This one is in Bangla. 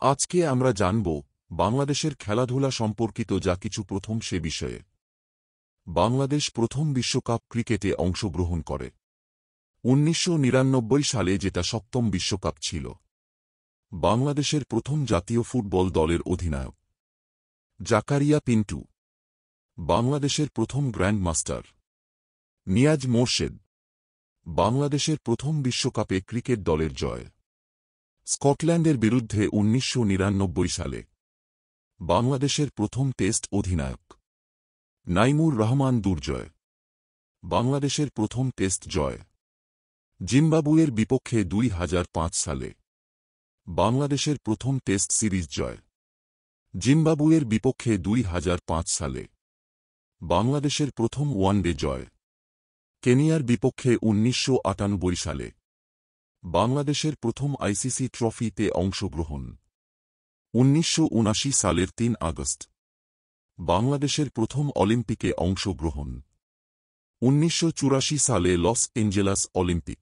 আজকে আমরা জানব বাংলাদেশের খেলাধুলা সম্পর্কিত যা কিছু প্রথম সে বিষয়ে। বাংলাদেশ প্রথম বিশ্বকাপ ক্রিকেটে অংশগ্রহণ করে ১৯৯৯ সালে, যেটা ৭ম বিশ্বকাপ ছিল। বাংলাদেশের প্রথম জাতীয় ফুটবল দলের অধিনায়ক জাকারিয়া পিন্টু। বাংলাদেশের প্রথম গ্র্যান্ড মাস্টার নিয়াজ মোরশেদ। বাংলাদেশের প্রথম বিশ্বকাপে ক্রিকেট দলের জয় স্কটল্যান্ডের বিরুদ্ধে ১৯৯৯ সালে। বাংলাদেশের প্রথম টেস্ট অধিনায়ক নাইমুর রহমান দুর্জয়। বাংলাদেশের প্রথম টেস্ট জয় জিম্বাবুয়ের বিপক্ষে ২০০৫ সালে। বাংলাদেশের প্রথম টেস্ট সিরিজ জয় জিম্বাবুয়ের বিপক্ষে ২০০৫ সালে। বাংলাদেশের প্রথম ওয়ানডে জয় কেনিয়ার বিপক্ষে ১৯৯৮ সালে। বাংলাদেশের প্রথম আইসিসি ট্রফিতে অংশগ্রহণ ১৯৭৯ সালের ৩ আগস্ট। বাংলাদেশের প্রথম অলিম্পিকে অংশগ্রহণ ১৯৮৪ সালে লস এঞ্জেলাস অলিম্পিক।